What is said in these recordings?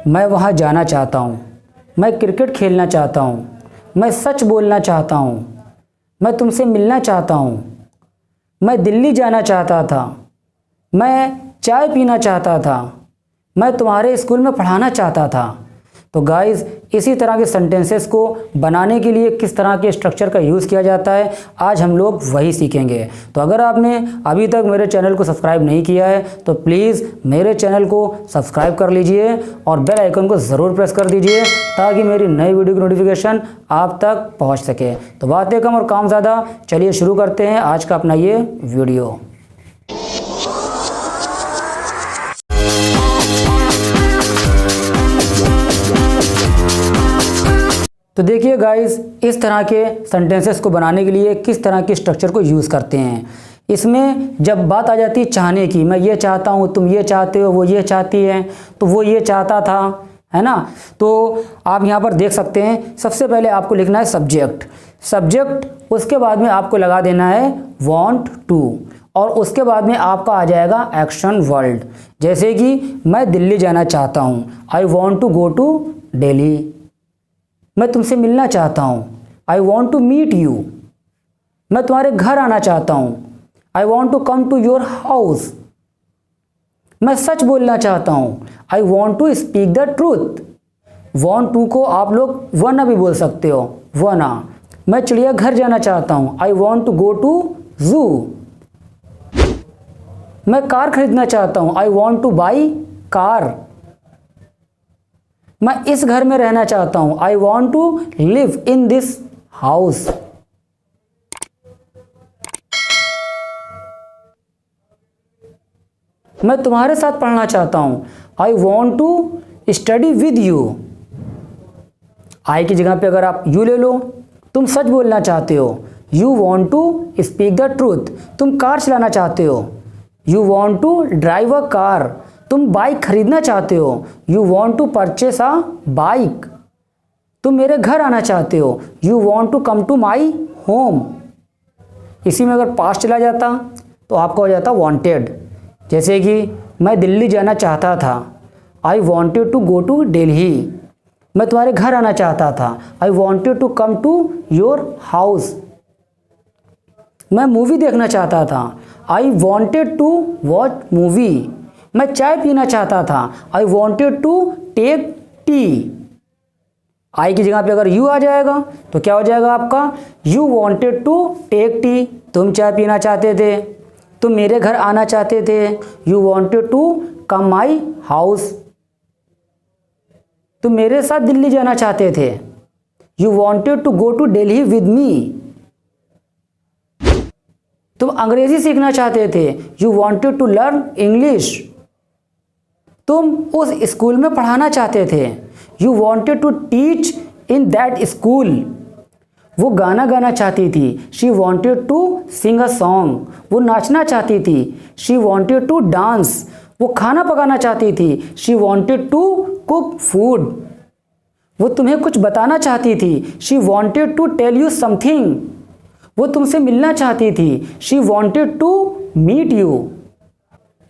मैं वहाँ जाना चाहता हूँ। मैं क्रिकेट खेलना चाहता हूँ। मैं सच बोलना चाहता हूँ। मैं तुमसे मिलना चाहता हूँ। मैं दिल्ली जाना चाहता था। मैं चाय पीना चाहता था। मैं तुम्हारे स्कूल में पढ़ाना चाहता था। तो गाइज़, इसी तरह के सेंटेंसेस को बनाने के लिए किस तरह के स्ट्रक्चर का यूज़ किया जाता है, आज हम लोग वही सीखेंगे। तो अगर आपने अभी तक मेरे चैनल को सब्सक्राइब नहीं किया है तो प्लीज़ मेरे चैनल को सब्सक्राइब कर लीजिए और बेल आइकन को ज़रूर प्रेस कर दीजिए ताकि मेरी नई वीडियो की नोटिफिकेशन आप तक पहुँच सके। तो बातें कम और काम ज़्यादा, चलिए शुरू करते हैं आज का अपना ये वीडियो। तो देखिए गाइस, इस तरह के सेंटेंसेस को बनाने के लिए किस तरह के स्ट्रक्चर को यूज़ करते हैं। इसमें जब बात आ जाती है चाहने की, मैं ये चाहता हूँ, तुम ये चाहते हो, वो ये चाहती है, तो वो ये चाहता था, है ना। तो आप यहाँ पर देख सकते हैं, सबसे पहले आपको लिखना है सब्जेक्ट, उसके बाद में आपको लगा देना है वांट टू, और उसके बाद में आपका आ जाएगा एक्शन वर्ड। जैसे कि मैं दिल्ली जाना चाहता हूँ, I want to go to Delhi. मैं तुमसे मिलना चाहता हूँ, I want to meet you. मैं तुम्हारे घर आना चाहता हूँ, I want to come to your house. मैं सच बोलना चाहता हूँ, I want to speak the truth. Want to को आप लोग वना भी बोल सकते हो, वना। मैं चिड़ियाघर जाना चाहता हूँ, I want to go to zoo. मैं कार खरीदना चाहता हूँ, I want to buy car. मैं इस घर में रहना चाहता हूं, I want to live in this house. मैं तुम्हारे साथ पढ़ना चाहता हूं, I want to study with you. I की जगह पे अगर आप यू ले लो, तुम सच बोलना चाहते हो, you want to speak the truth. तुम कार चलाना चाहते हो, you want to drive a car. तुम बाइक खरीदना चाहते हो, you want to purchase a bike. तुम मेरे घर आना चाहते हो, you want to come to my home. इसी में अगर पास्ट चला जाता तो आपका हो जाता वांटेड। जैसे कि मैं दिल्ली जाना चाहता था, I wanted to go to Delhi. मैं तुम्हारे घर आना चाहता था, I wanted to come to your house. मैं मूवी देखना चाहता था, I wanted to watch movie. मैं चाय पीना चाहता था, I wanted to take tea. I की जगह पे अगर यू आ जाएगा तो क्या हो जाएगा आपका, you wanted to take tea. तुम चाय पीना चाहते थे, तुम मेरे घर आना चाहते थे, you wanted to come my house. तुम मेरे साथ दिल्ली जाना चाहते थे, you wanted to go to Delhi with me. तुम अंग्रेजी सीखना चाहते थे, you wanted to learn English. तुम उस स्कूल में पढ़ाना चाहते थे, you wanted to teach in that school. वो गाना गाना चाहती थी, she wanted to sing a song. वो नाचना चाहती थी, शी वॉन्टेड टू डांस। वो खाना पकाना चाहती थी, she wanted to cook food. वो तुम्हें कुछ बताना चाहती थी, she wanted to tell you something. वो तुमसे मिलना चाहती थी, she wanted to meet you.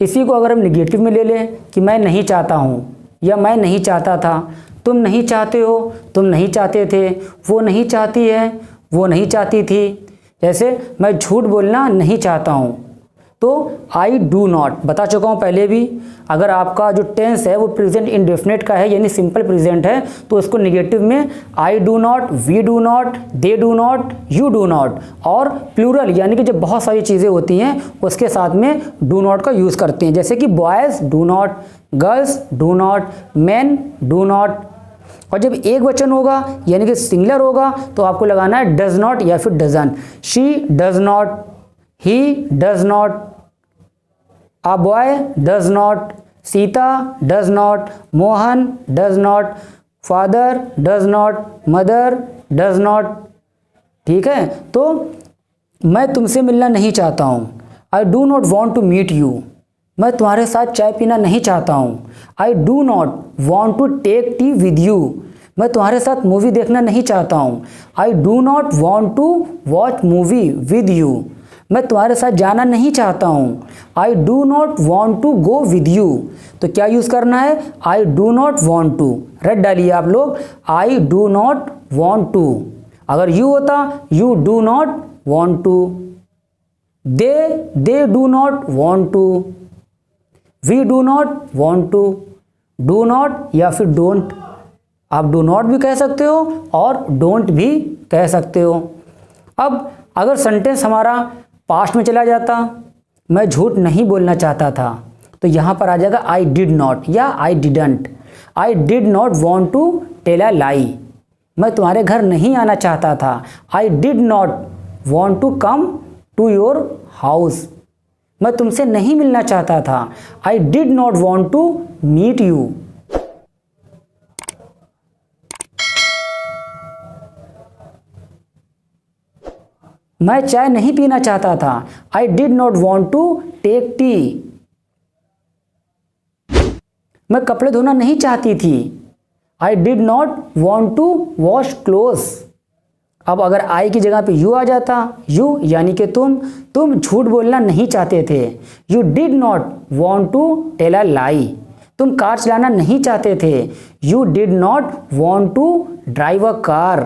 इसी को अगर हम निगेटिव में ले लें कि मैं नहीं चाहता हूँ या मैं नहीं चाहता था, तुम नहीं चाहते हो, तुम नहीं चाहते थे, वो नहीं चाहती है, वो नहीं चाहती थी। जैसे मैं झूठ बोलना नहीं चाहता हूँ, तो आई डू नॉट बता चुका हूँ पहले भी। अगर आपका जो टेंस है वो प्रेजेंट इंडेफिनिट का है यानी सिंपल प्रेजेंट है तो इसको निगेटिव में I do not, we do not, they do not, you do not, और प्लूरल यानी कि जब बहुत सारी चीज़ें होती हैं उसके साथ में डू नॉट का यूज़ करते हैं। जैसे कि boys do not, girls do not, man do not. और जब एक वचन होगा यानी कि सिंगुलर होगा तो आपको लगाना है डज नॉट या फिर doesn't. She does not, he does not, a boy does not, Sita does not, Mohan does not, father does not, mother does not। ठीक है, तो मैं तुमसे मिलना नहीं चाहता हूँ, I do not want to meet you। मैं तुम्हारे साथ चाय पीना नहीं चाहता हूँ, I do not want to take tea with you। मैं तुम्हारे साथ मूवी देखना नहीं चाहता हूँ, I do not want to watch movie with you। मैं तुम्हारे साथ जाना नहीं चाहता हूँ। I do not want to go with you. तो क्या यूज़ करना है? I do not want to. रट डालिए आप लोग, I do not want to. अगर यू होता you do not want to, they do not want to, we do not want to. Do not या फिर डोंट, आप डू नॉट भी कह सकते हो और डोंट भी कह सकते हो। अब अगर सेंटेंस हमारा पास्ट में चला जाता, मैं झूठ नहीं बोलना चाहता था, तो यहाँ पर आ जाएगा आई डिड नॉट या I didn't. I did not want to tell a lie. मैं तुम्हारे घर नहीं आना चाहता था। I did not want to come to your house. मैं तुमसे नहीं मिलना चाहता था। I did not want to meet you. मैं चाय नहीं पीना चाहता था। I did not want to take tea. मैं कपड़े धोना नहीं चाहती थी। I did not want to wash clothes. अब अगर आई की जगह पे यू आ जाता, यू यानी कि तुम झूठ बोलना नहीं चाहते थे। You did not want to tell a lie. तुम कार चलाना नहीं चाहते थे। You did not want to drive a car.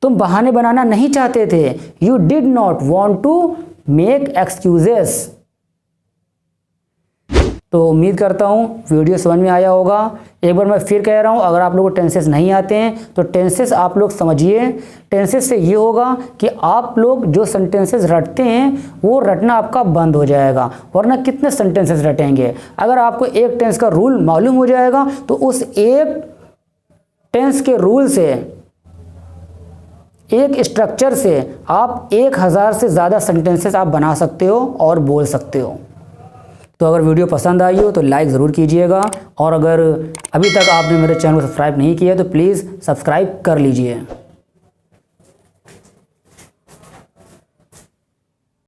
तुम बहाने बनाना नहीं चाहते थे। You did not want to make excuses. तो उम्मीद करता हूँ वीडियो समझ में आया होगा। एक बार मैं फिर कह रहा हूँ, अगर आप लोगों को टेंसेस नहीं आते हैं तो टेंसेस आप लोग समझिए। टेंसेस से ये होगा कि आप लोग जो सेंटेंसेस रटते हैं वो रटना आपका बंद हो जाएगा, वरना कितने सेंटेंसेस रटेंगे। अगर आपको एक टेंस का रूल मालूम हो जाएगा तो उस एक टेंस के रूल से, एक स्ट्रक्चर से आप 1000 से ज़्यादा सेंटेंसेस आप बना सकते हो और बोल सकते हो। तो अगर वीडियो पसंद आई हो तो लाइक ज़रूर कीजिएगा, और अगर अभी तक आपने मेरे चैनल को सब्सक्राइब नहीं किया तो प्लीज़ सब्सक्राइब कर लीजिए।